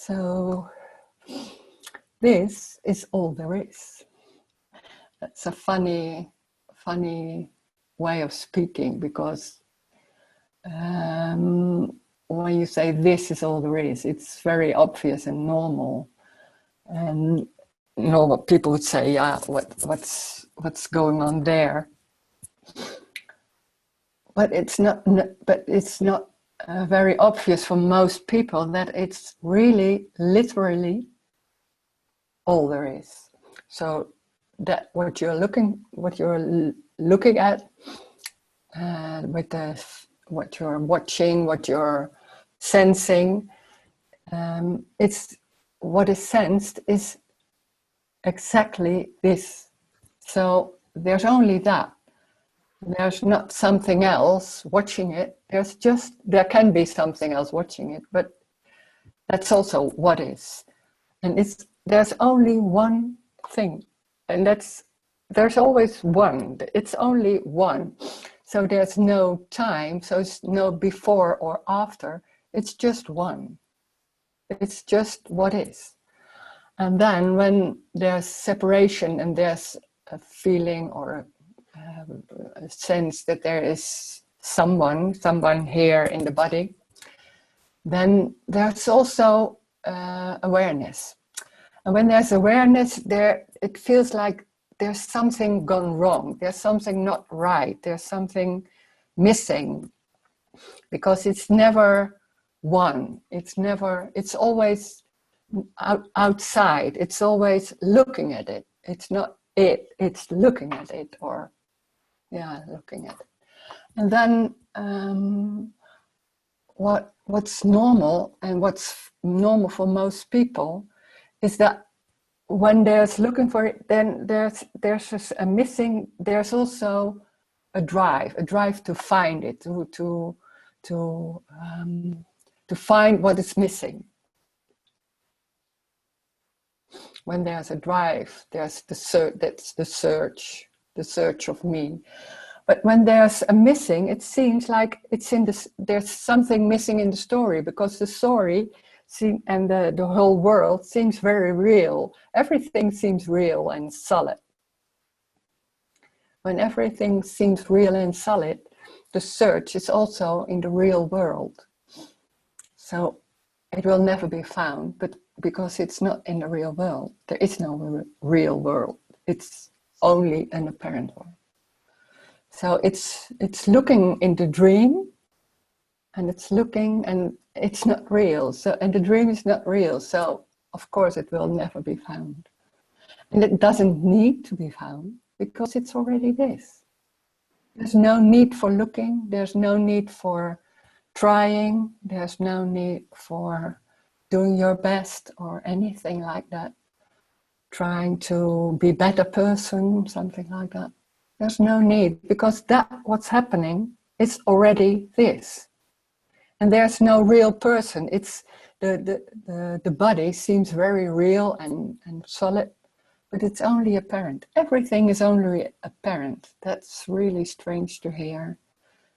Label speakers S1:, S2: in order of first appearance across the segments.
S1: So this is all there is. That's a funny way of speaking, because when you say this is all there is, it's very obvious and normal. And normal people would say, yeah, what's going on there? But it's not. But it's not very obvious for most people that it's really, literally, all there is. So that what you're looking at, with what you're watching, what you're sensing, it's what is sensed is exactly this. So there's only that. There's not something else watching it. There can be something else watching it, but that's also what is. And there's only one thing, and there's always one. It's only one. So there's no time, so it's no before or after. It's just one. It's just what is. And then when there's separation and there's a feeling or a sense that there is someone here in the body, then there's also awareness. And when there's awareness, it feels like there's something gone wrong. There's something not right. There's something missing, because it's never one. It's always outside. It's always looking at it. It's not it. It's looking at it, looking at it. And then what's normal, and what's normal for most people, is that when there's looking for it, then there's just a missing. There's also a drive to find it, to find what is missing. When there's a drive, there's the search. That's the search of me. But when there's a missing, it seems like there's something missing in the story, because the story and the whole world seems very real. Everything seems real and solid. When everything seems real and solid, the search is also in the real world. So it will never be found, but because it's not in the real world, there is no real world. It's only an apparent world. So it's looking in the dream, and it's looking, and it's not real. So, and the dream is not real. So of course it will never be found. And it doesn't need to be found, because it's already this. There's no need for looking. There's no need for trying. There's no need for doing your best or anything like that. Trying to be a better person, something like that. There's no need, because what's happening is already this. And there's no real person. It's the body seems very real and solid, but it's only apparent. Everything is only apparent. That's really strange to hear.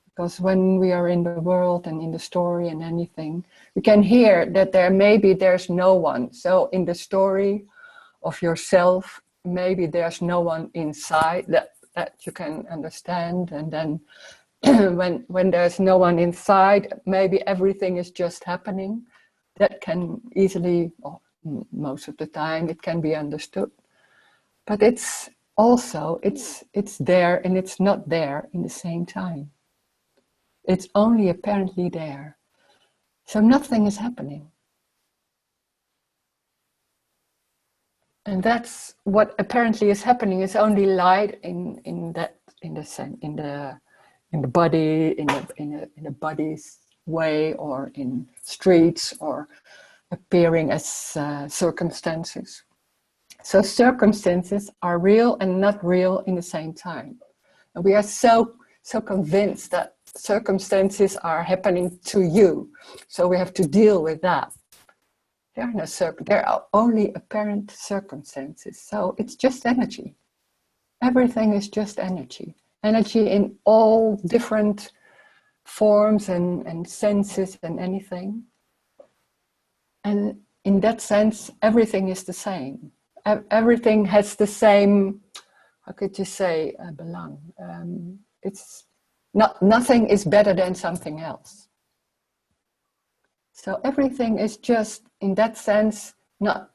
S1: Because when we are in the world and in the story and anything, we can hear that there's no one. So in the story of yourself, maybe there's no one inside that you can understand. And then when there's no one inside, maybe everything is just happening. That can easily, or most of the time, it can be understood. But it's also, it's there and it's not there in the same time. It's only apparently there. So nothing is happening. And that's what apparently is happening. Is only light in the body, in the body's way, or in streets, or appearing as circumstances. So circumstances are real and not real in the same time. And we are so convinced that circumstances are happening to you. So we have to deal with that. There are only apparent circumstances. So it's just energy. Everything is just energy. Energy in all different forms and senses and anything. And in that sense, everything is the same. Everything has the same, how could you say, belang. It's nothing is better than something else. So everything is just, in that sense, not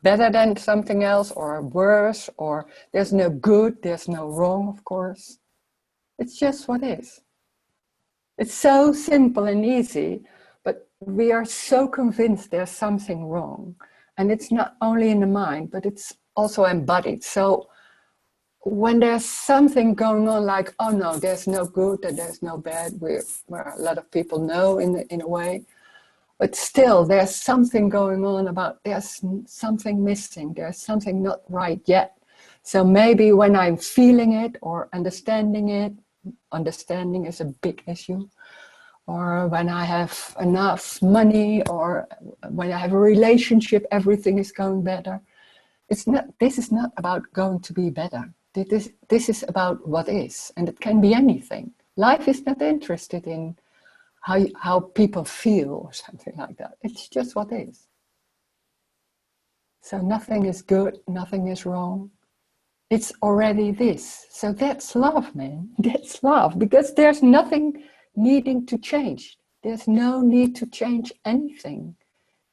S1: better than something else or worse, or there's no good, there's no wrong, of course. It's just what is. It's so simple and easy, but we are so convinced there's something wrong. And it's not only in the mind, but it's also embodied. So when there's something going on, like, oh no, there's no good and there's no bad, where a lot of people know in a way, but still there's something going on about there's something missing, there's something not right yet. So maybe when I'm feeling it or understanding it, understanding is a big issue, or when I have enough money, or when I have a relationship, everything is going better. This is not about going to be better. This is about what is, and it can be anything. Life is not interested in how people feel or something like that. It's just what is. So nothing is good, nothing is wrong. It's already this. So that's love, man. That's love, because there's nothing needing to change. There's no need to change anything.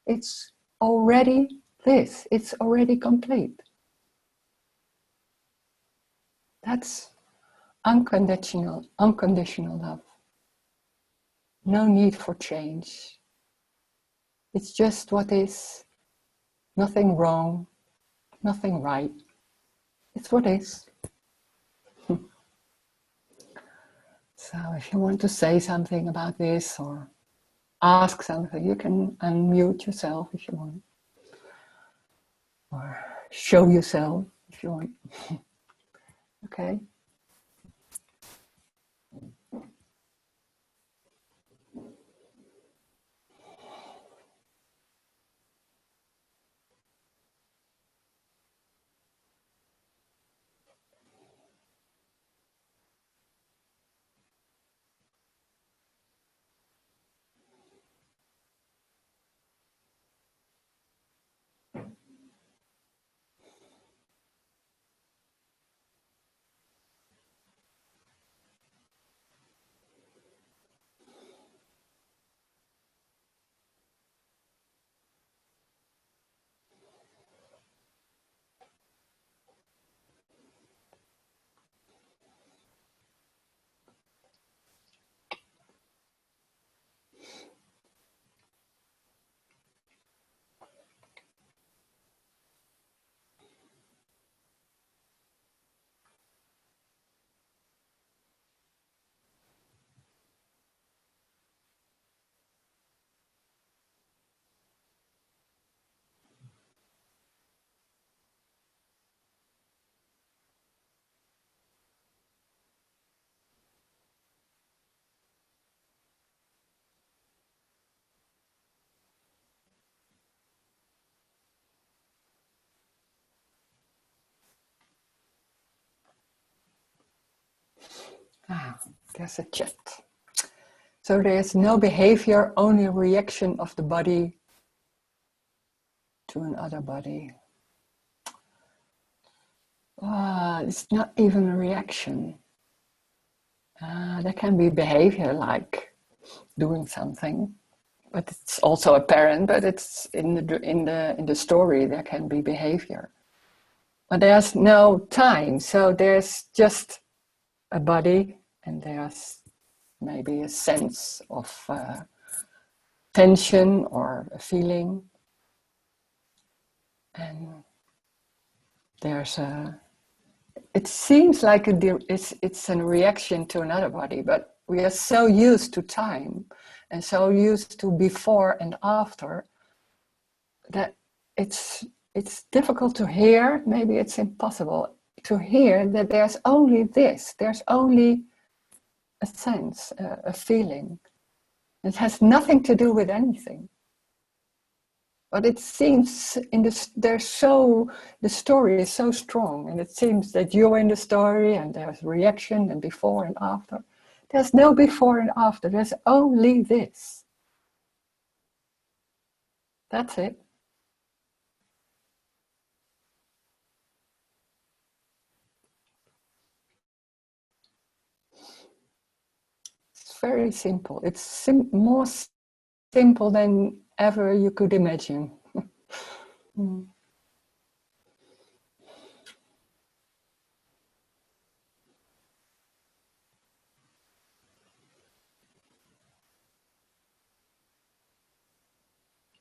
S1: It's already this. It's already complete. That's unconditional love. No need for change. It's just what is. Nothing wrong, nothing right. It's what is. So if you want to say something about this or ask something, you can unmute yourself if you want. Or show yourself if you want. Okay. There's a chat. So there's no behavior, only reaction of the body to another body. It's not even a reaction. There can be behavior like doing something, but it's also apparent. But it's in the story there can be behavior, but there's no time. So there's just a body, and there's maybe a sense of tension or a feeling, and there's a. It seems like it's a reaction to another body, but we are so used to time and so used to before and after that it's difficult to hear. Maybe it's impossible to hear that there's only this. There's only a sense, a feeling. It has nothing to do with anything. But it seems the story is so strong, and it seems that you're in the story and there's reaction and before and after. There's no before and after, there's only this. That's it. very simple. It's more simple than ever you could imagine. Mm.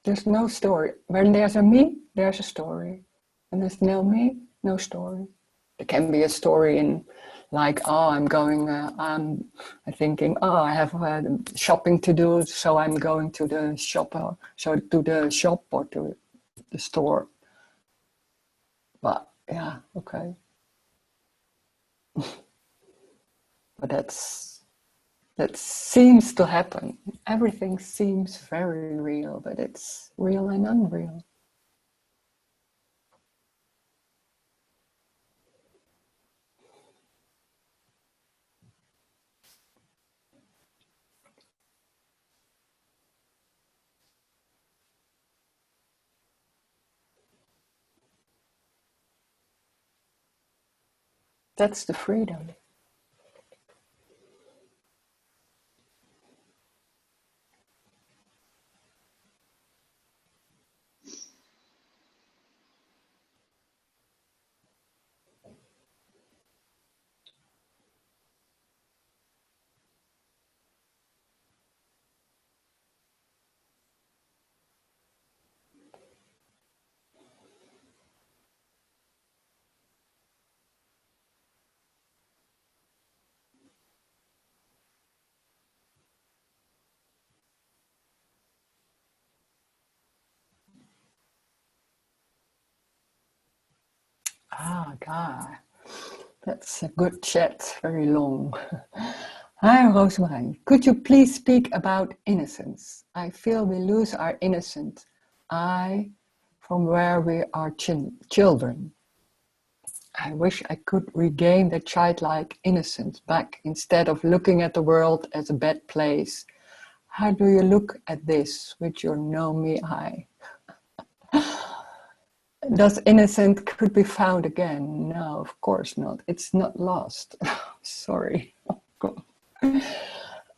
S1: There's no story. When there's a me, there's a story. When there's no me, no story. There can be a story in, like, oh, I'm thinking, oh, I have shopping to do, so I'm going to the shop, so to the shop or to the store. But yeah, okay. But that seems to happen. Everything seems very real, but it's real and unreal. That's the freedom. Ah, God. That's a good chat, very long. Hi, Rosemary. Could you please speak about innocence? I feel we lose our innocent I from where we are children. I wish I could regain the childlike innocence back instead of looking at the world as a bad place. How do you look at this with your know-me eye? Does innocence could be found again? No, of course not. It's not lost. Sorry.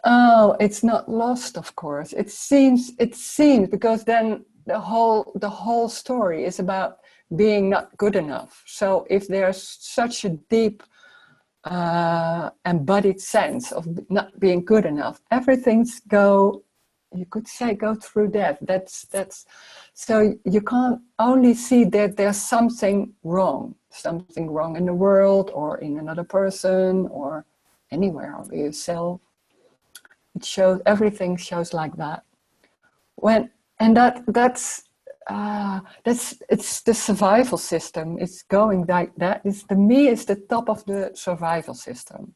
S1: Oh, it's not lost, of course. It seems because then the whole story is about being not good enough. So if there's such a deep embodied sense of not being good enough, everything's you could say go through that. That's so you can't only see that there's something wrong in the world or in another person or anywhere or yourself. It shows, everything shows like that. That's it's the survival system. It's going like that. It's the me is the top of the survival system.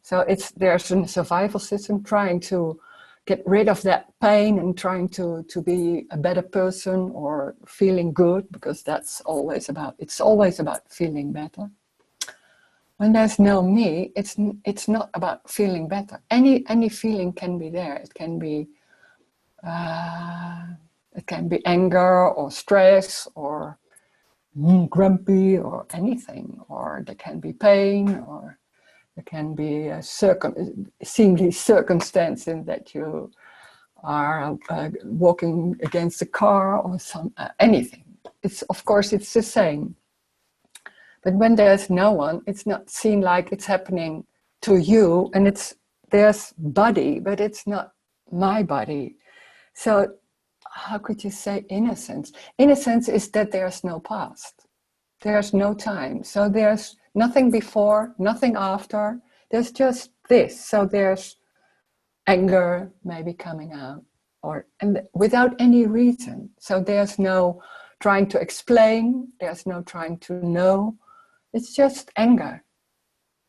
S1: So there's a survival system trying to get rid of that pain and trying to be a better person or feeling good, because it's always about feeling better. When there's no me, it's not about feeling better. Any feeling can be there. It can be anger or stress or grumpy or anything, or there can be pain, or there can be seemingly circumstance in that you are walking against a car or anything. Of course it's the same. But when there's no one, it's not seen like it's happening to you, and there's body, but it's not my body. So how could you say innocence? Innocence is that there's no past. There's no time. So there's nothing before, nothing after. There's just this. So there's anger maybe coming out, and without any reason. So there's no trying to explain. There's no trying to know. It's just anger.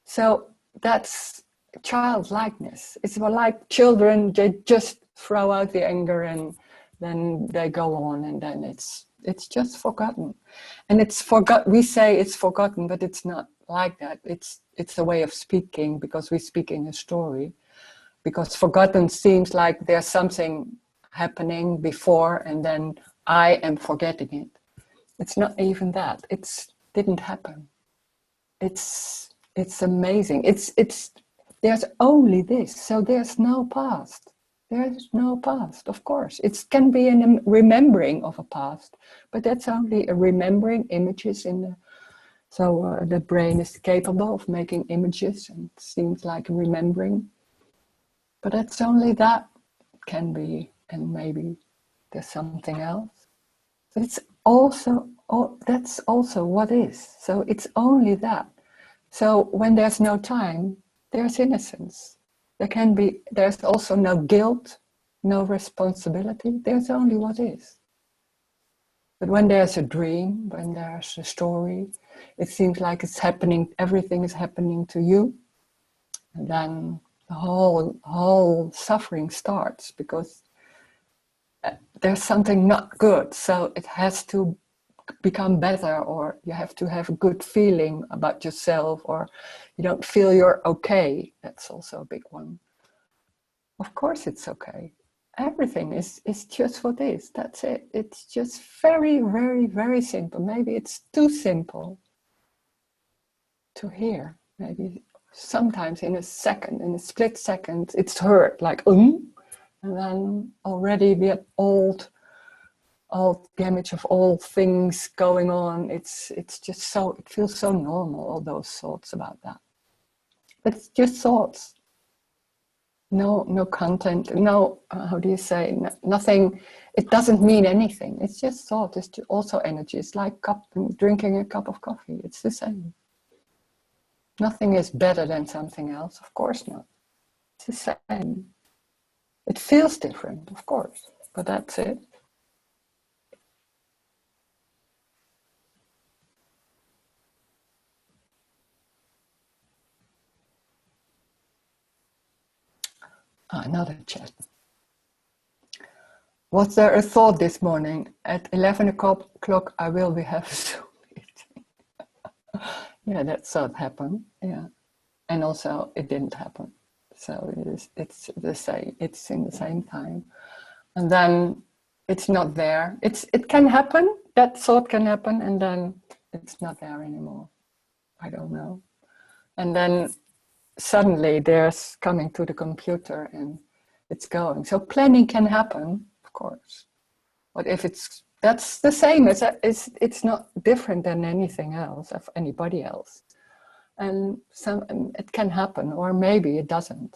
S1: So that's childlikeness. It's like children, they just throw out the anger and then they go on, and then it's just forgotten. And we say it's forgotten, but it's not like that. It's a way of speaking, because we speak in a story. Because forgotten seems like there's something happening before and then I am forgetting it. It's not even that. It didn't happen. It's amazing. It's there's only this. So there's no past. There's no past, of course. It can be a remembering of a past, but that's only a remembering images in the. So the brain is capable of making images and it seems like remembering. But that's only that can be, and maybe there's something else. But it's also, that's also what is. So it's only that. So when there's no time, there's innocence. There's also no guilt, no responsibility. There's only what is. But when there's a dream, when there's a story, it seems like it's happening, everything is happening to you. And then the whole suffering starts because there's something not good. So it has to become better, or you have to have a good feeling about yourself, or you don't feel you're okay. That's also a big one. Of course it's okay. Everything is just what is. That's it. It's just very, very, very simple. Maybe it's too simple to hear. Maybe sometimes in a second, in a split second, it's heard like and then already the old image of all things going on. It's just so, it feels so normal, all those thoughts about that. But it's just thoughts. No content, no, how do you say, nothing, it doesn't mean anything. It's just thought, it's also energy. It's like drinking a cup of coffee, it's the same. Nothing is better than something else, of course not. It's the same. It feels different, of course, but that's it. Another chat. Was there a thought this morning? At 11 o'clock I will have a Zoom meeting. Yeah, that thought happened. Yeah. And also it didn't happen. So it's the same. It's in the same time. And then it's not there. It can happen. That thought can happen, and then it's not there anymore. I don't know. And then suddenly there's coming to the computer and it's going. So planning can happen, of course. But if that's the same as it's not different than anything else, of anybody else. And it can happen, or maybe it doesn't.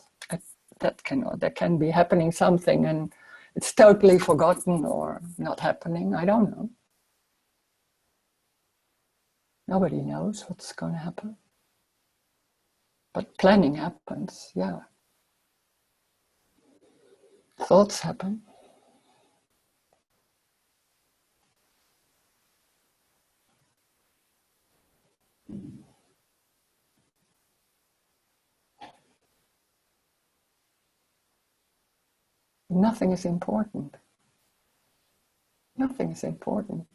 S1: There can be happening something and it's totally forgotten or not happening. I don't know. Nobody knows what's going to happen. But planning happens, yeah. Thoughts happen. Nothing is important. Nothing is important.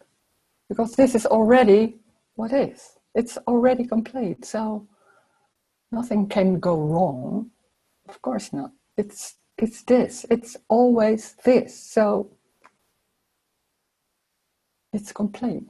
S1: Because this is already what is. It's already complete. So nothing can go wrong. Of course not. It's this. It's always this. So it's complete.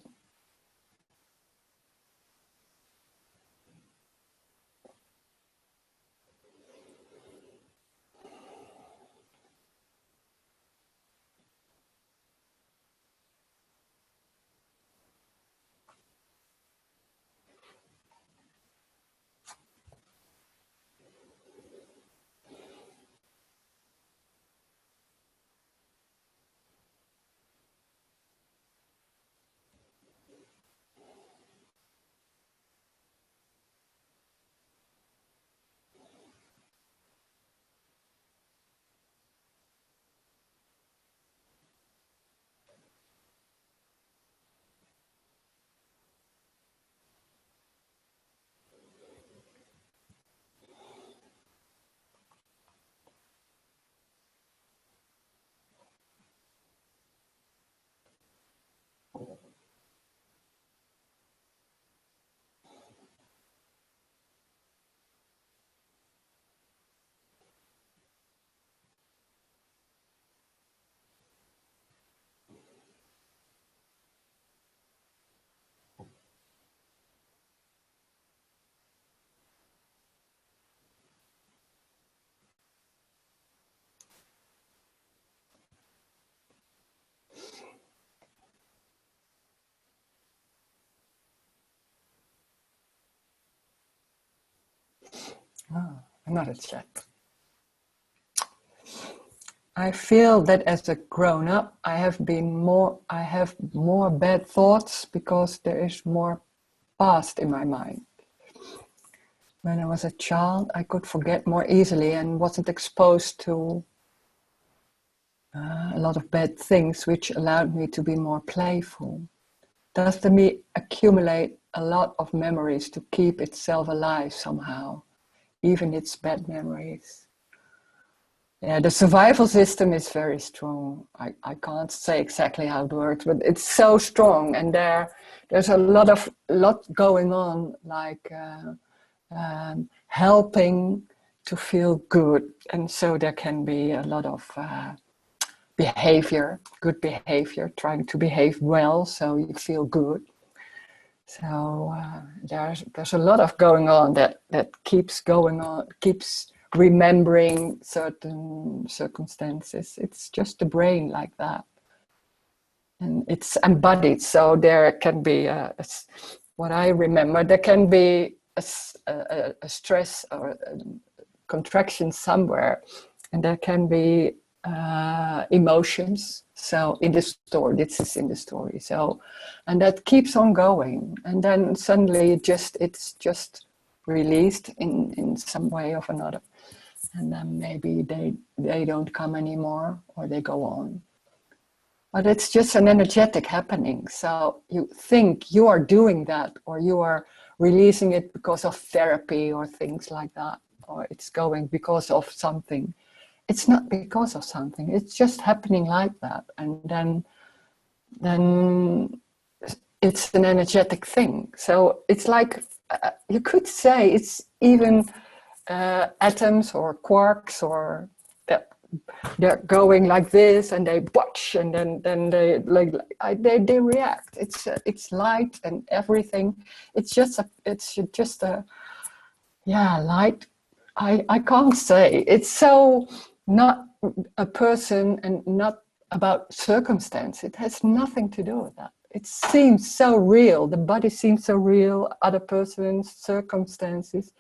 S1: Another chat. I feel that as a grown-up, I have more bad thoughts because there is more past in my mind. When I was a child, I could forget more easily and wasn't exposed to a lot of bad things, which allowed me to be more playful. Thus, to me, accumulate a lot of memories to keep itself alive somehow, even its bad memories. Yeah, the survival system is very strong. I can't say exactly how it works, but it's so strong, and there's a lot going on, like helping to feel good, and so there can be a lot of good behavior, trying to behave well so you feel good. So there's a lot of going on that keeps going on, keeps remembering certain circumstances. It's just the brain like that, and it's embodied. So there can be what I remember. There can be a stress or a contraction somewhere, and there can be emotions. So in the story, this is in the story. So, and that keeps on going, and then suddenly it's just released in some way or another, and then maybe they don't come anymore, or they go on. But it's just an energetic happening. So you think you are doing that, or you are releasing it because of therapy or things like that, or it's going because of something. It's not because of something. It's just happening like that, and then it's an energetic thing. So it's like you could say it's even atoms or quarks, or they're going like this, and they watch, and then they they react. It's light and everything. It's just a light. I can't say. It's so not a person and not about circumstance. It has nothing to do with that. It seems so real. The body seems so real. Other persons, circumstances.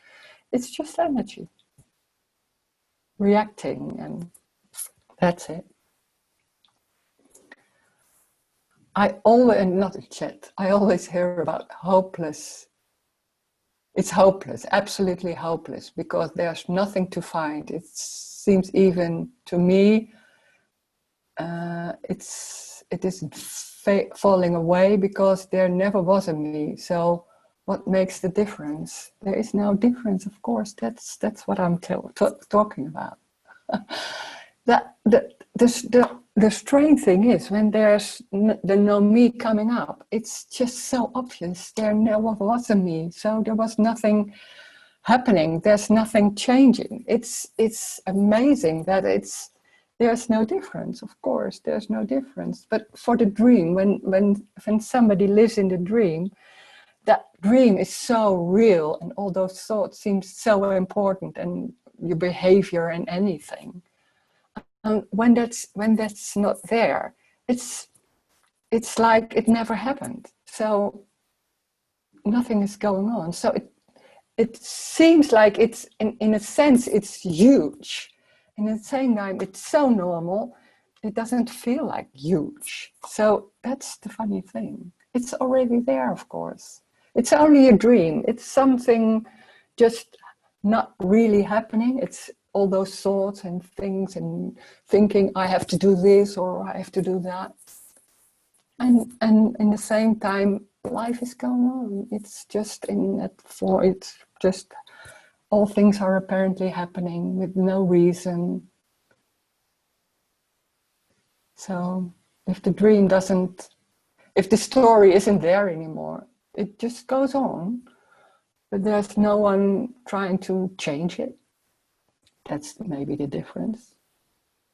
S1: It's just energy reacting, and that's it. I always, not in chat, I always hear about hopeless. It's hopeless, absolutely hopeless, because there's nothing to find. It seems even to me, it is falling away because there never was a me. So what makes the difference? There is no difference, of course. That's what I'm talking about. The strange thing is, when there's the no me coming up, it's just so obvious. There never was a me, so there was nothing happening. There's nothing changing. It's amazing that there's no difference. Of course, there's no difference. But for the dream, when somebody lives in the dream, that dream is so real, and all those thoughts seem so important, and your behavior and anything. And when that's not there, it's like it never happened. So nothing is going on. So it seems like it's in a sense it's huge. And at the same time, it's so normal. It doesn't feel like huge. So that's the funny thing. It's already there, of course. It's only a dream. It's something just not really happening. It's all those thoughts and things and thinking I have to do this or I have to do that. And in the same time, life is going on. It's just it's just all things are apparently happening with no reason. So if the dream if the story isn't there anymore, it just goes on, but there's no one trying to change it. That's maybe the difference.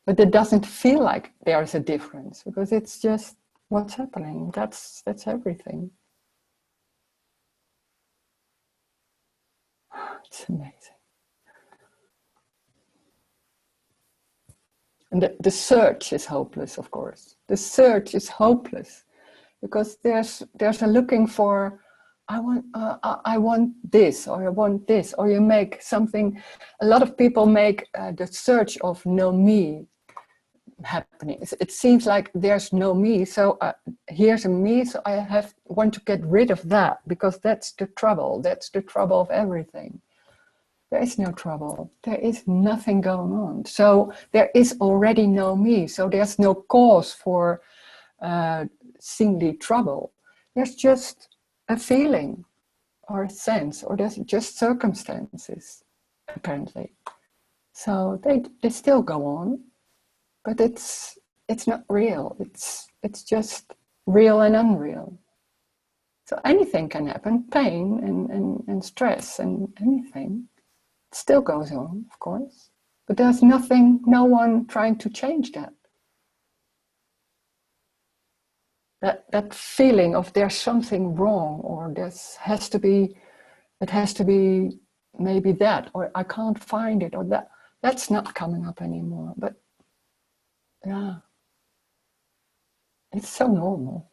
S1: But it doesn't feel like there's a difference, because it's just what's happening. That's everything. It's amazing. And the search is hopeless, of course. The search is hopeless, because there's a looking for I want this, or I want this, or you make something. A lot of people make the search of no me happening. It seems like there's no me, so here's a me, so I want to get rid of that, because that's the trouble. That's the trouble of everything. There is no trouble. There is nothing going on. So there is already no me. So there's no cause for seeing the trouble. There's just a feeling or a sense, or there's just circumstances, apparently. So they still go on, but it's not real. It's just real and unreal. So anything can happen, pain and stress and anything. It still goes on, of course. But there's nothing, no one trying to change that. That feeling of there's something wrong, or it has to be maybe that, or I can't find it, or that's not coming up anymore. But yeah, it's so normal.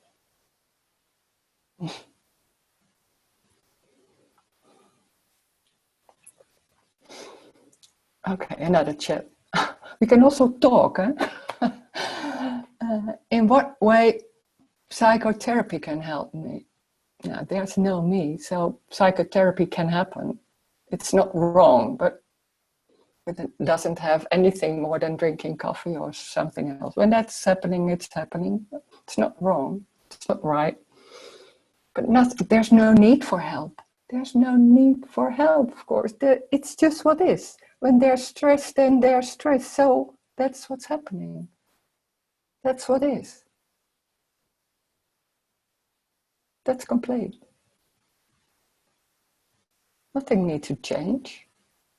S1: Okay, another chat. We can also talk. Huh? In what way psychotherapy can help me? Now, there's no me, so psychotherapy can happen. It's not wrong, but it doesn't have anything more than drinking coffee or something else. When that's happening, it's happening. It's not wrong. It's not right. But there's no need for help. There's no need for help, of course. It's just what is. When there's stress, then there's stress. So that's what's happening. That's what is. That's complete. Nothing needs to change.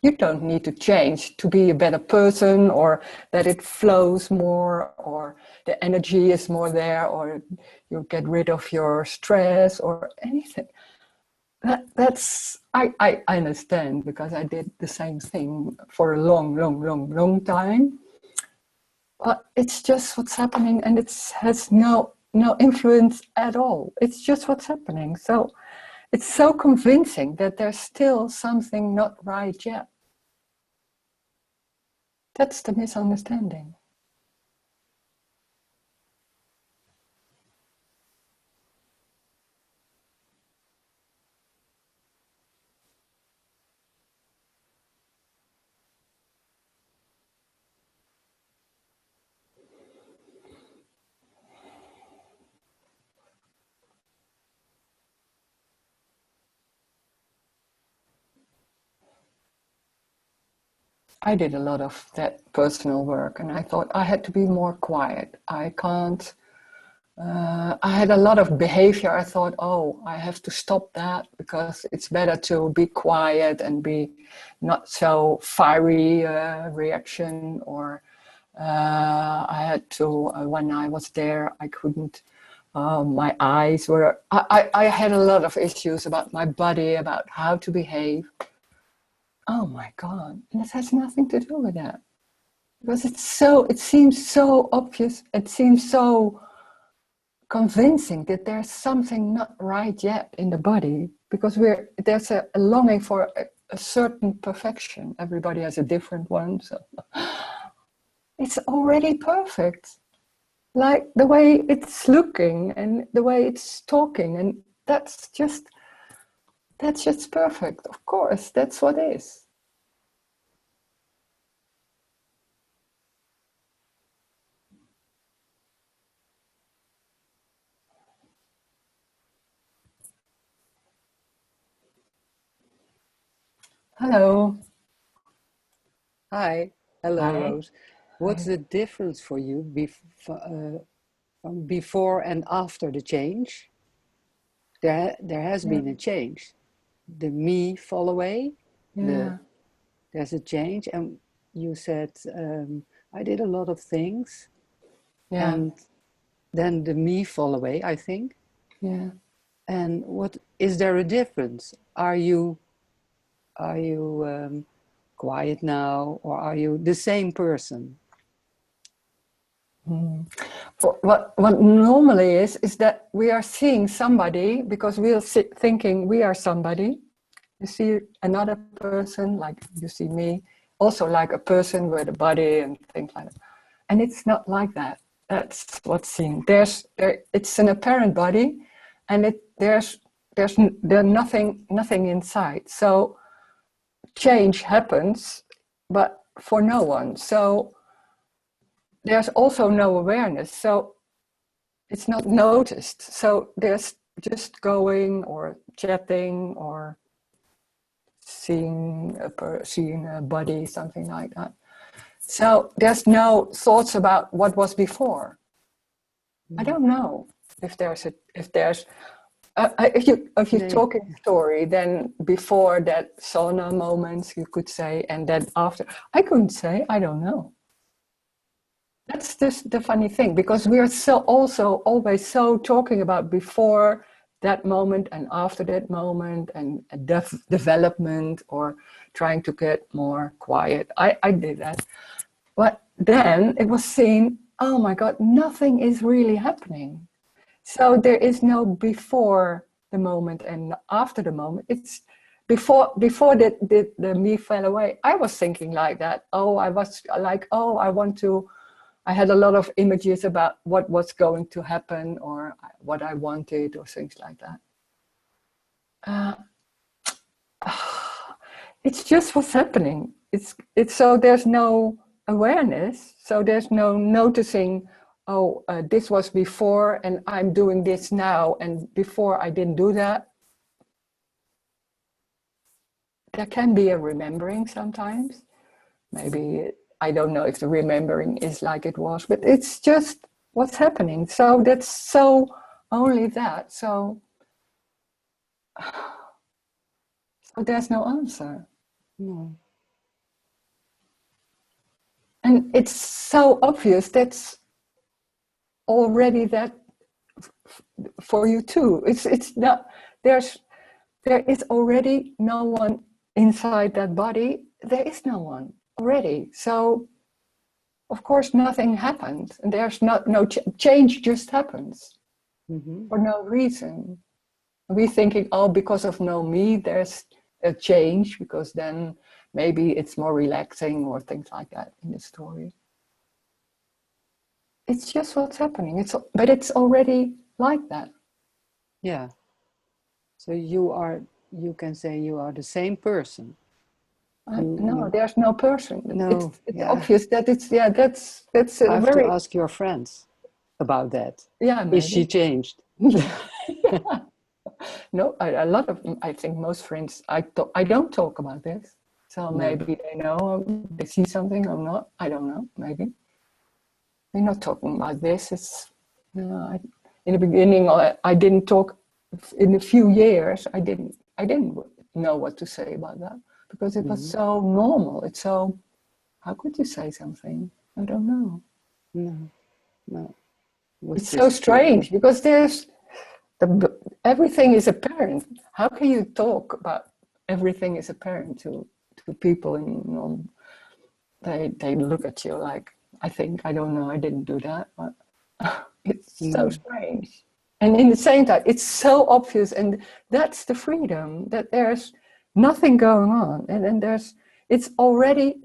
S1: You don't need to change to be a better person, or that it flows more, or the energy is more there, or you get rid of your stress or anything. I understand, because I did the same thing for a long time. But it's just what's happening, and it has no influence at all. It's just what's happening. So it's so convincing that there's still something not right yet. That's the misunderstanding. I did a lot of that personal work, and I thought I had to be more quiet. I can't. I had a lot of behavior. I thought, oh, I have to stop that, because it's better to be quiet and be not so fiery reaction. Or I had to, when I was there, I couldn't. My eyes were. I had a lot of issues about my body, about how to behave. Oh my God, and it has nothing to do with that. Because it seems so obvious, it seems so convincing that there's something not right yet in the body, because there's a longing for a certain perfection. Everybody has a different one, so it's already perfect. Like the way it's looking and the way it's talking, and that's just perfect. Of course, that's what is. Hello.
S2: Hi. Hello,
S1: Hi.
S2: Rose. What's
S1: Hi.
S2: the difference for you from before and after the change? There has
S1: Yeah.
S2: been a change. The me fall away.
S1: Yeah.
S2: There's a change, and you said I did a lot of things,
S1: Yeah.
S2: and then the me fall away, I think.
S1: Yeah.
S2: And what is there a difference? Are you quiet now, or are you the same person?
S1: What normally is that we are seeing somebody because we are thinking we are somebody. You see another person, like you see me, also like a person with a body and things like that. And it's not like that. That's what's seen. It's an apparent body, and there's nothing inside. So change happens, but for no one. So there's also no awareness. So it's not noticed. So there's just going or chatting or seeing a body, something like that. So there's no thoughts about what was before. I don't know if if you talk in story, then before that sauna moments you could say, and then after I couldn't say. I don't know. That's just the funny thing, because we are so also always so talking about before that moment and after that moment and development or trying to get more quiet. I did that. But then it was seen, oh my God, nothing is really happening. So there is no before the moment and after the moment. It's before the me fell away. I was thinking like that. Oh, I was like, oh, I had a lot of images about what was going to happen or what I wanted or things like that. It's just what's happening. It's so there's no awareness. So there's no noticing, oh, this was before and I'm doing this now. And before I didn't do that. There can be a remembering sometimes. Maybe I don't know if the remembering is like it was, but it's just what's happening. So that's so only that. So there's no answer.
S2: No.
S1: And it's so obvious that's already that for you too. It's not, there is already no one inside that body. There is no one already. So of course, nothing happens, and there's no change. Just happens for no reason. We're thinking, oh, because of no me, there's a change, because then maybe it's more relaxing or things like that in the story. It's just what's happening. But it's already like that.
S2: Yeah. So you can say you are the same person.
S1: No, there's no person.
S2: No,
S1: it's obvious that it's that's
S2: I have to ask your friends about that.
S1: Yeah, maybe.
S2: Is she changed?
S1: Yeah. No, a lot of, I think most friends, I don't talk about this. So maybe they know, they see something or not. I don't know, maybe. We're not talking about this. In the beginning, I didn't talk. In a few years, I didn't know what to say about that, because it was so normal. It's so, how could you say something? I don't know.
S2: No.
S1: It's so strange, because everything is apparent. How can you talk about everything is apparent to people in they look at you like, I don't know, I didn't do that. But it's so strange. And in the same time, it's so obvious, and that's the freedom, that there's nothing going on, and then it's already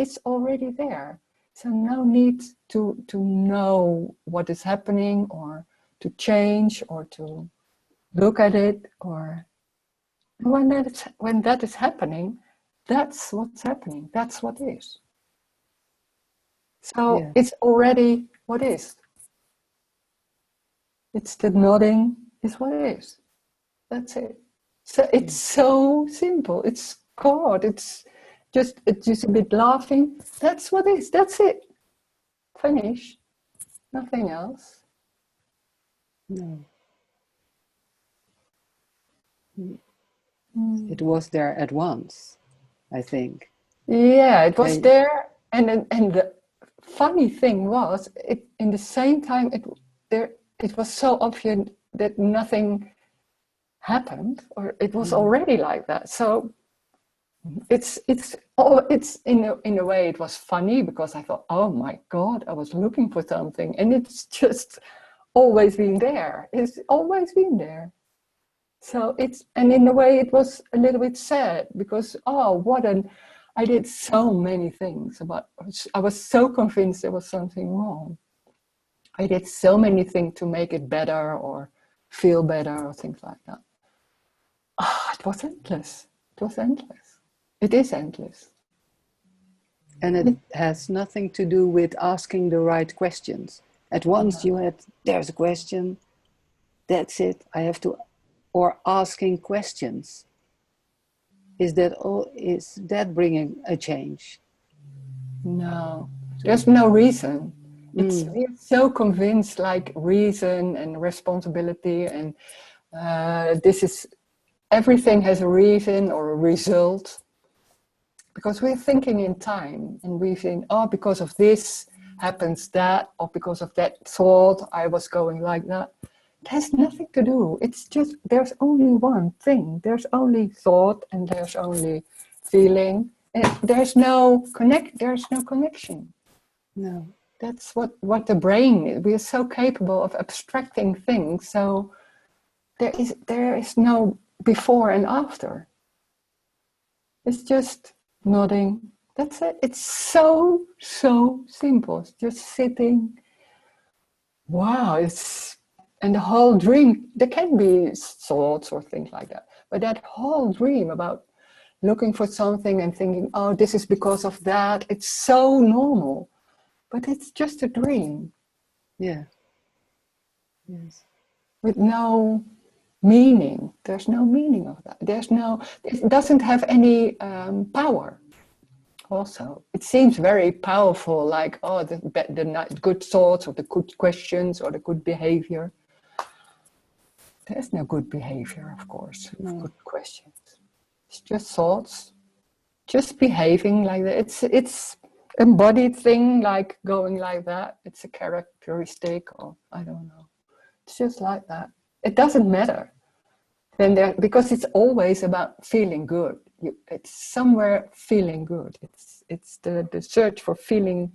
S1: there. So no need to know what is happening or to change or to look at it, or when that is happening, that's what's happening. That's what is. So it's already what is. It's the nodding is what is. That's it. So it's so simple. It's God. It's just a bit laughing. That's what is. That's it. Finish. Nothing else.
S2: No. It was there at once, I think.
S1: Yeah, it was there, and the funny thing was, in the same time it was so obvious that nothing happened, or it was already like that. So it's in a way it was funny, because I thought, oh my God, I was looking for something, and it's just always been there. It's always been there. So and in a way it was a little bit sad, because I did so many things I was so convinced there was something wrong. I did so many things to make it better or feel better or things like that. It was endless. It was endless. It is endless.
S2: And it has nothing to do with asking the right questions. At once there's a question, that's it, I have to, or asking questions. Is that bringing a change?
S1: No, there's no reason. We're so convinced, like reason and responsibility, and everything has a reason or a result, because we're thinking in time, and we think, oh, because of this happens that, or because of that thought I was going like that. It has nothing to do. It's just, there's only one thing. There's only thought, and there's only feeling. And there's no connection.
S2: No.
S1: That's what the brain is. We are so capable of abstracting things. So there is no before and after. It's just nodding. That's it. It's so simple. It's just sitting. Wow, and the whole dream, there can be thoughts or things like that, but that whole dream about looking for something and thinking, oh, this is because of that, it's so normal, but it's just a dream.
S2: Yeah. Yes.
S1: With no meaning. There's no meaning of that. It doesn't have any power. Also, it seems very powerful, like, oh, the good thoughts or the good questions or the good behavior. There's no good behavior, of course, good questions. It's just thoughts, just behaving like that. It's embodied thing, like going like that. It's a characteristic, or I don't know. It's just like that. It doesn't matter. Because it's always about feeling good. It's somewhere feeling good. It's the search for feeling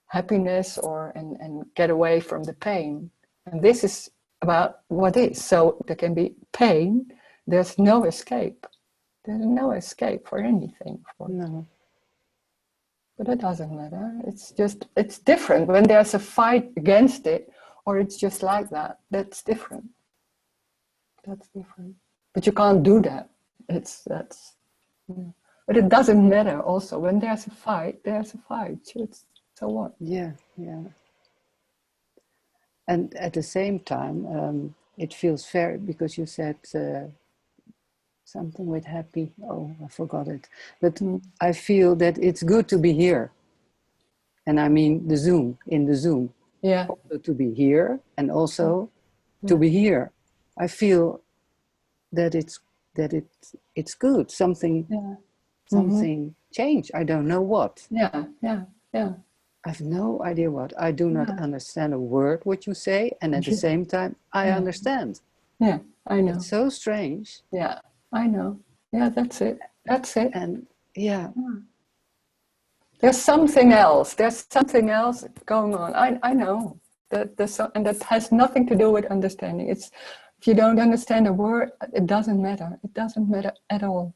S1: happiness and get away from the pain. And this is about what is. So there can be pain. There's no escape. There's no escape for anything.
S2: No.
S1: But it doesn't matter. It's different when there's a fight against it, or it's just like that. That's different. That's different. But you can't do that. But it doesn't matter also. When there's a fight, there's a fight. So what?
S2: Yeah. And at the same time, it feels fair, because you said something with happy. Oh, I forgot it. But I feel that it's good to be here. And I mean in the Zoom.
S1: Yeah.
S2: Also to be here, and also to be here. I feel that it's good. Something changed. I don't know what.
S1: Yeah.
S2: I have no idea what. I do not understand a word what you say, and at the same time, I understand.
S1: Yeah, I know.
S2: It's so strange.
S1: Yeah, I know. Yeah, that's it.
S2: And
S1: there's something else. There's something else going on. I know. And that has nothing to do with understanding. If you don't understand a word, it doesn't matter. It doesn't matter at all.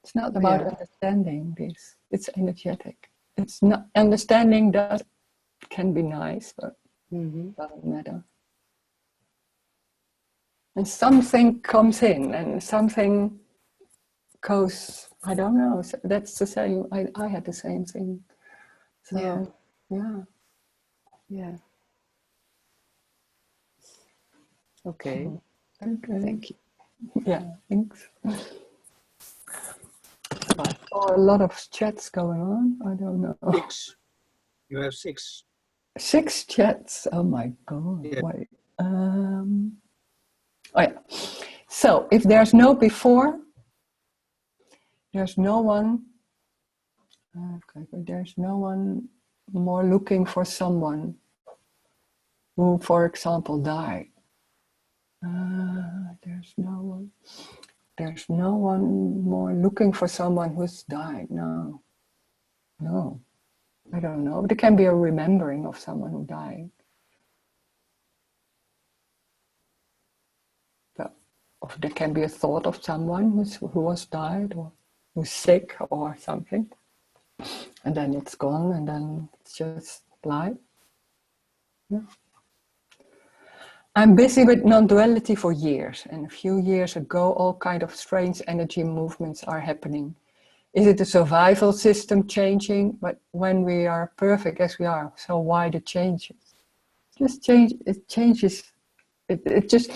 S1: It's not about understanding this. It's energetic. It's not understanding that can be nice, but it doesn't matter. And something comes in, and something goes. I don't know. That's the same. I had the same thing. So
S2: yeah. Okay.
S1: Thank you. Yeah, thanks. A lot of chats going on. I don't know.
S3: 6. You have 6.
S1: 6 chats. Oh my God. Yeah. Wait. Oh yeah. So if there's no before, there's no one. There's no one more looking for someone who, for example, died. There's no one. there's no one more looking for someone who's died. No, no, I don't know. There can be a remembering of someone who died. But, or there can be a thought of someone who was died or who's sick or something. And then it's gone, and then it's just life. Yeah. I'm busy with non-duality for years, and a few years ago all kind of strange energy movements are happening. Is it the survival system changing? But when we are perfect as we are, so why the changes? Just change. It changes. It just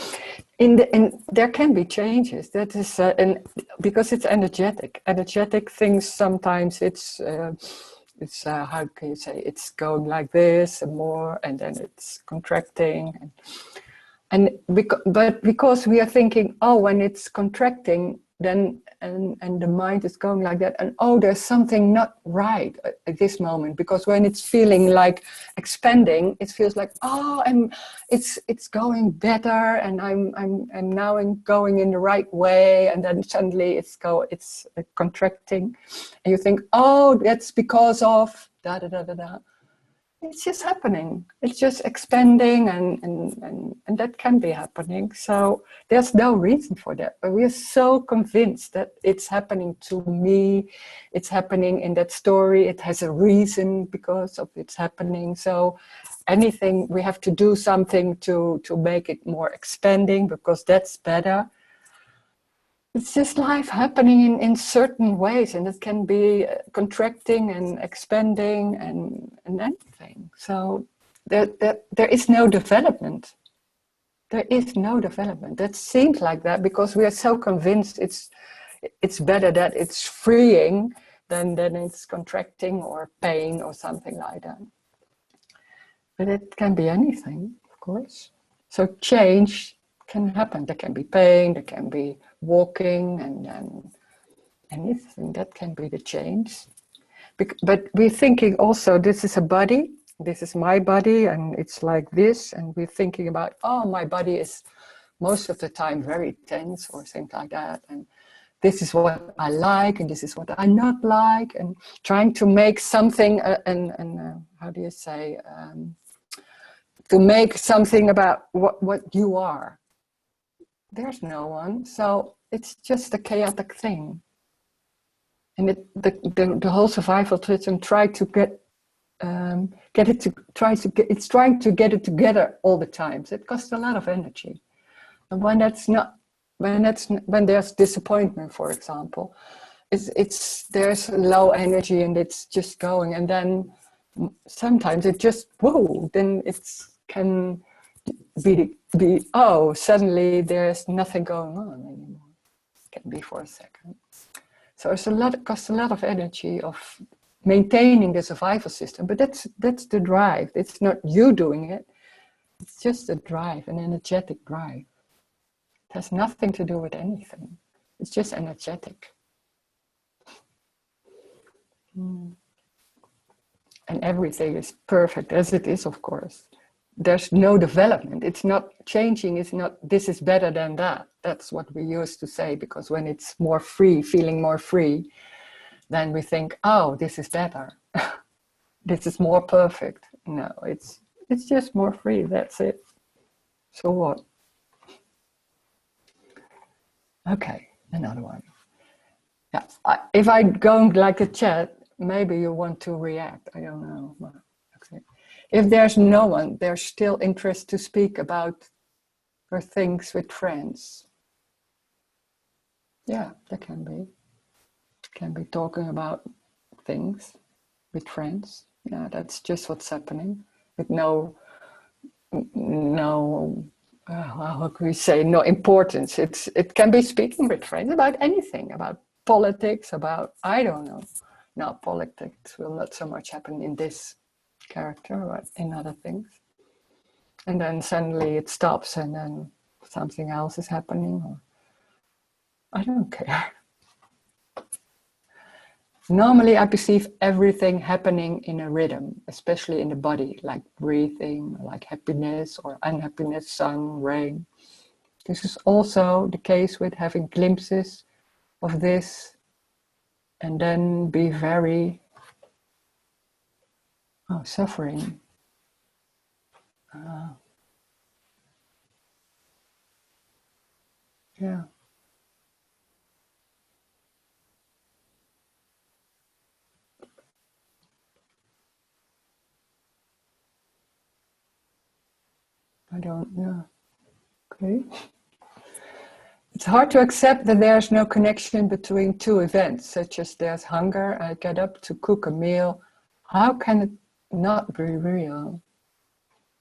S1: there can be changes. That is, and because it's energetic. Energetic things sometimes it's how can you say? It's going like this and more, and then it's contracting. And but because we are thinking, oh, when it's contracting, then and the mind is going like that, and oh, there's something not right at this moment, because when it's feeling like expanding, it feels like, oh, it's going better, and I'm now going in the right way, and then suddenly it's contracting, and you think, oh, that's because of da da da da da. It's just happening. It's just expanding, and that can be happening. So there's no reason for that. But we are so convinced that it's happening to me. It's happening in that story. It has a reason because of it's happening. So anything, we have to do something to make it more expanding, because that's better. It's just life happening in certain ways, and it can be contracting and expanding and anything. So there is no development. There is no development. That seems like that because we are so convinced it's better that it's freeing than it's contracting or pain or something like that. But it can be anything, of course. So change can happen. There can be pain, there can be walking, and then anything that can be the change. But we're thinking also, this is a body, this is my body, and it's like this, and we're thinking about, oh, my body is most of the time very tense or things like that, and this is what I like, and this is what I not like, and trying to make something, how do you say, to make something about what you are. There's no one, so it's just a chaotic thing. And the whole survival system tried to it's trying to get it together all the time. So it costs a lot of energy. And when there's disappointment, for example, there's low energy and it's just going, and then sometimes it just then it can be oh, suddenly there's nothing going on anymore. It can be for a second. So it costs a lot of energy of maintaining the survival system, but that's the drive. It's not you doing it. It's just a drive, an energetic drive. It has nothing to do with anything. It's just energetic. And everything is perfect as it is, of course. There's no development. It's not changing. It's not, this is better than that. That's what we used to say, because when it's more free, feeling more free, then we think, oh, this is better. This is more perfect. No, it's just more free. That's it. So what? Okay, another one. Yeah, if I go like a chat, maybe you want to react. I don't know. Okay. If there's no one, there's still interest to speak about her things with friends. Yeah, there can be. Can be talking about things with friends. Yeah, that's just what's happening. With no, how can we say, no importance. It can be speaking with friends about anything, about politics, about, I don't know. Now, politics will not so much happen in this character, but in other things. And then suddenly it stops, and then something else is happening. Or I don't care. Normally, I perceive everything happening in a rhythm, especially in the body, like breathing, like happiness or unhappiness, sun, rain. This is also the case with having glimpses of this and then be very suffering. Yeah. I don't know. Okay. It's hard to accept that there's no connection between two events, such as there's hunger, I get up to cook a meal. How can it not be real?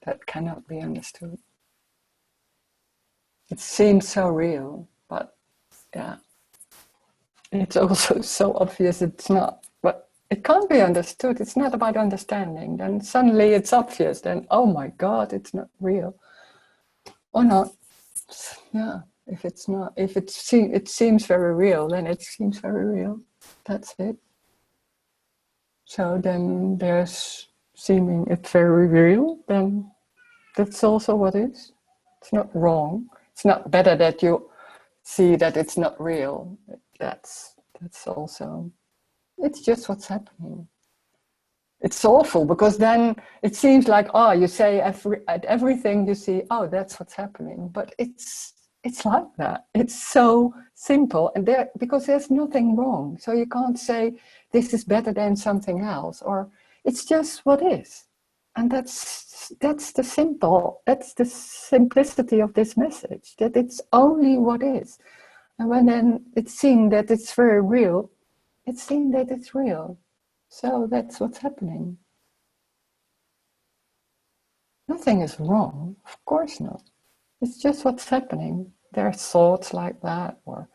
S1: That cannot be understood. It seems so real, but yeah. It's also so obvious it's not. But it can't be understood. It's not about understanding. Then suddenly it's obvious. Then, oh my God, it's not real. Or not. Yeah. If it's not, if it seems very real, then it seems very real. That's it. So then there's seeming it's very real, then that's also what is. It's not wrong. It's not better that you see that it's not real. That's also, it's just what's happening. It's awful because then it seems like, oh, you say at everything you see, oh, that's what's happening. But it's like that. It's so simple, and because there's nothing wrong. So you can't say this is better than something else, or it's just what is. And that's the simplicity of this message, that it's only what is. And when then it's seen that it's very real, it's seen that it's real. So that's what's happening. Nothing is wrong, of course not. It's just what's happening. There are thoughts like that, or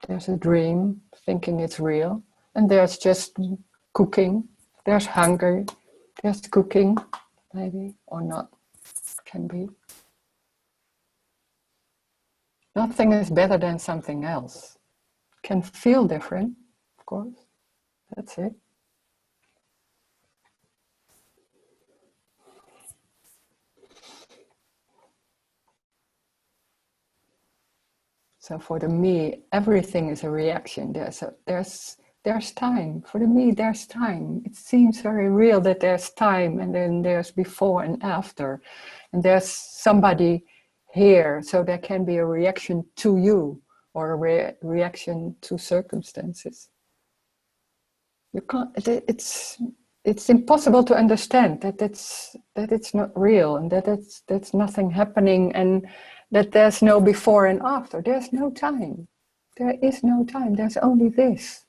S1: there's a dream, thinking it's real, and there's just cooking, there's hunger, there's cooking, maybe, or not, can be. Nothing is better than something else. Can feel different, of course, that's it. So for the me, everything is a reaction. There's time. For the me, there's time. It seems very real that there's time, and then there's before and after. And there's somebody here, so there can be a reaction to you, or a reaction to circumstances. You can't, it's impossible to understand that it's not real, and that's nothing happening, and that there's no before and after. There's no time. There is no time. There's only this.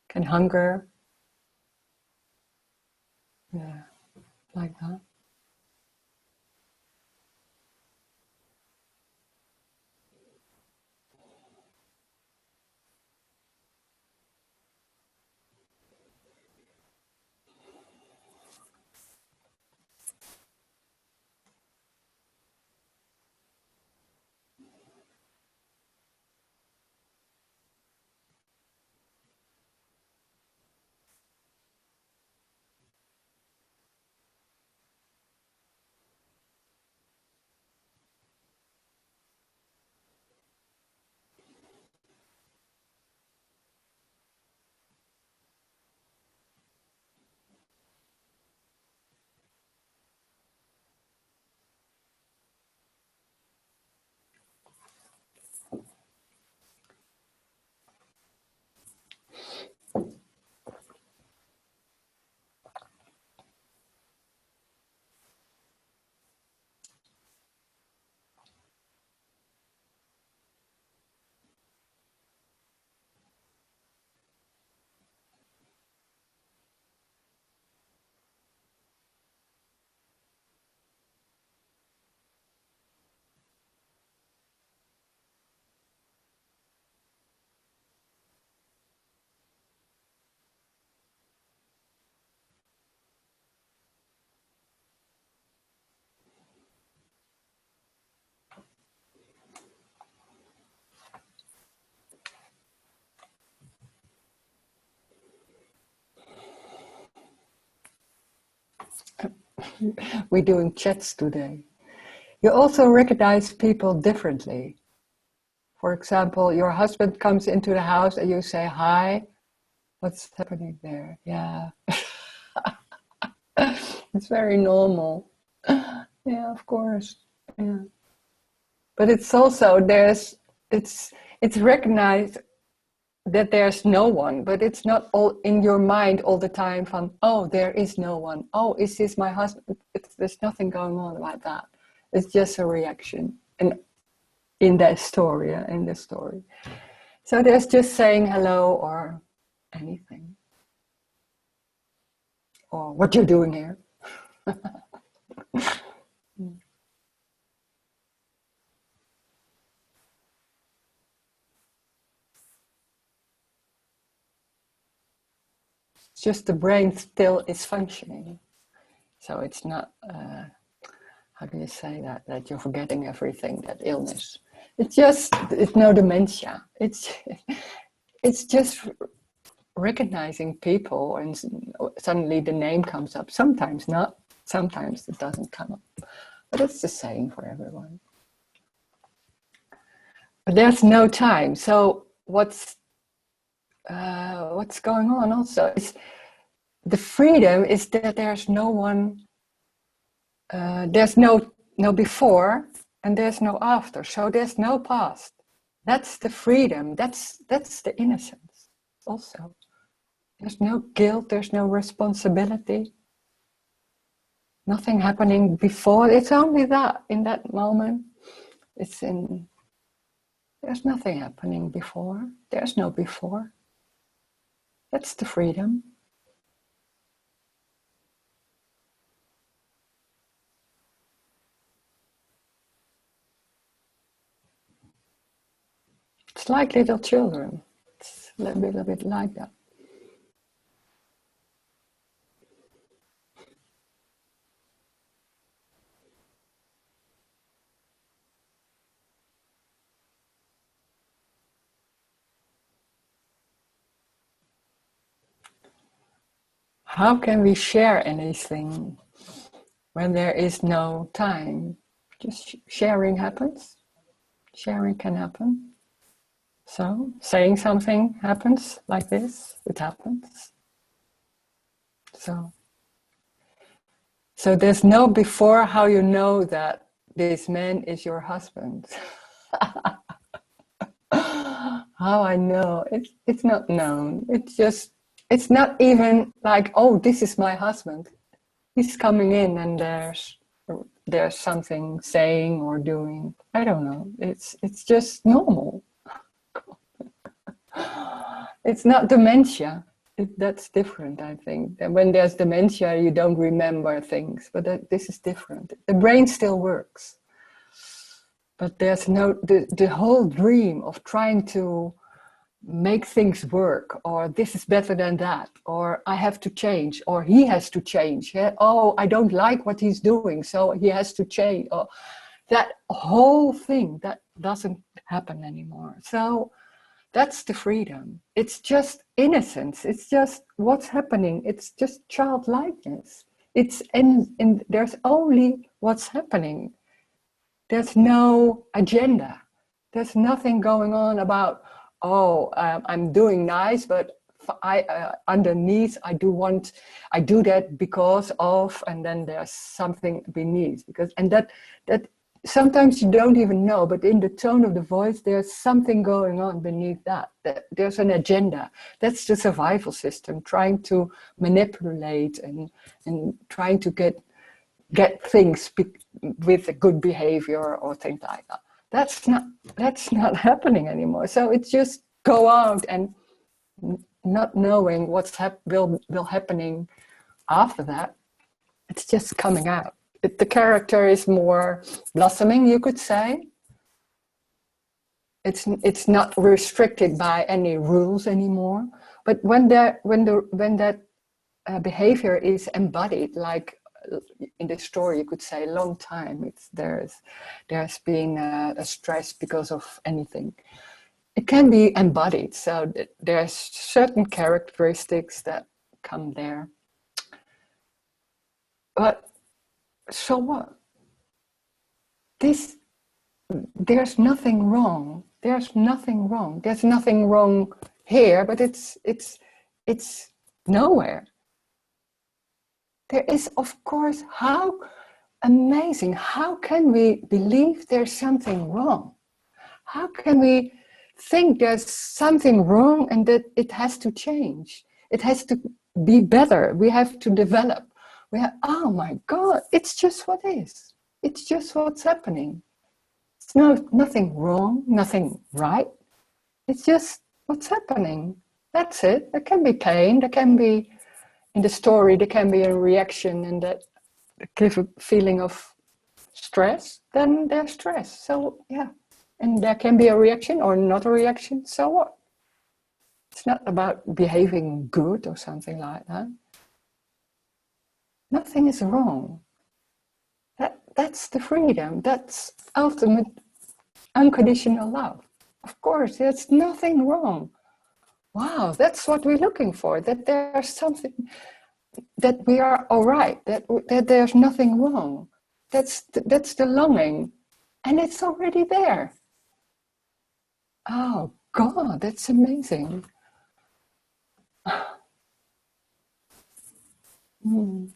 S1: Can hunger. Yeah, like that. We're doing chats today. You also recognize people differently. For example, your husband comes into the house and you say, hi, what's happening there? Yeah. It's very normal. Yeah, of course. Yeah. But it's also, it's recognized that there's no one, but it's not all in your mind all the time from, oh, there is no one. Oh, is this my husband? There's nothing going on like that. It's just a reaction in that story, in the story. So there's just saying hello or anything. Or what you're doing here. It's just the brain still is functioning. So it's not, how do you say that you're forgetting everything, that illness. It's no dementia. It's just recognizing people, and suddenly the name comes up. Sometimes not, sometimes it doesn't come up. But it's the same for everyone. But there's no time. So what's going on also is the freedom is that there's no one, there's no before and there's no after. So there's no past. That's the freedom. That's the innocence also. There's no guilt, there's no responsibility. Nothing happening before. It's only that in that moment. There's nothing happening before. There's no before. That's the freedom. It's like little children. It's a little bit like that. How can we share anything when there is no time? Just sharing happens. Sharing can happen. So saying something happens like this, it happens. So there's no before how you know that this man is your husband. How I know, it's not known. It's not even like, oh, this is my husband. He's coming in and there's something saying or doing. I don't know. It's just normal. It's not dementia. That's different, I think. And when there's dementia, you don't remember things, but this is different. The brain still works. But there's the whole dream of trying to make things work, or this is better than that, or I have to change, or he has to change. Yeah? Oh, I don't like what he's doing, so he has to change. Or that whole thing, that doesn't happen anymore. So that's the freedom. It's just innocence. It's just what's happening. It's just childlikeness. It's in there's only what's happening. There's no agenda. There's nothing going on about, oh, I'm doing nice, but underneath I do that because of, and then there's something beneath. And that sometimes you don't even know, but in the tone of the voice, there's something going on beneath that. There's an agenda. That's the survival system, trying to manipulate and trying to get things with a good behavior or things like that. That's not happening anymore. So it's just go out and not knowing what's will happening after that. It's just coming out. The character is more blossoming, you could say. It's not restricted by any rules anymore. But when that behavior is embodied, like in the story, you could say a long time. There's been a stress because of anything. It can be embodied. So there's certain characteristics that come there. But so what? this, there's nothing wrong. There's nothing wrong. There's nothing wrong here, but it's nowhere. There is, of course, how amazing. How can we believe there's something wrong? How can we think there's something wrong and that it has to change? It has to be better. We have to develop. Oh my God, it's just what is. It's just what's happening. It's nothing wrong, nothing right. It's just what's happening. That's it. There can be pain. There can be, in the story, there can be a reaction and that give a feeling of stress. Then there's stress. So yeah. And there can be a reaction or not a reaction. So what? It's not about behaving good or something like that. Nothing is wrong. That's the freedom. That's ultimate unconditional love. Of course, there's nothing wrong. Wow, that's what we're looking for. That there's something, that we are all right. That there's nothing wrong. That's the longing. And it's already there. Oh God, that's amazing. Mm.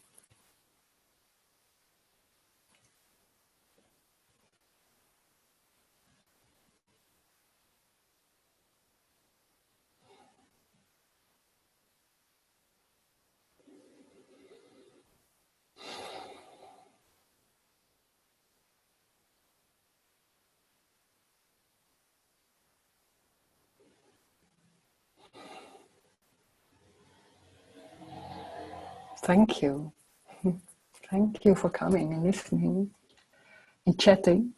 S1: Thank you. Thank you for coming and listening and chatting.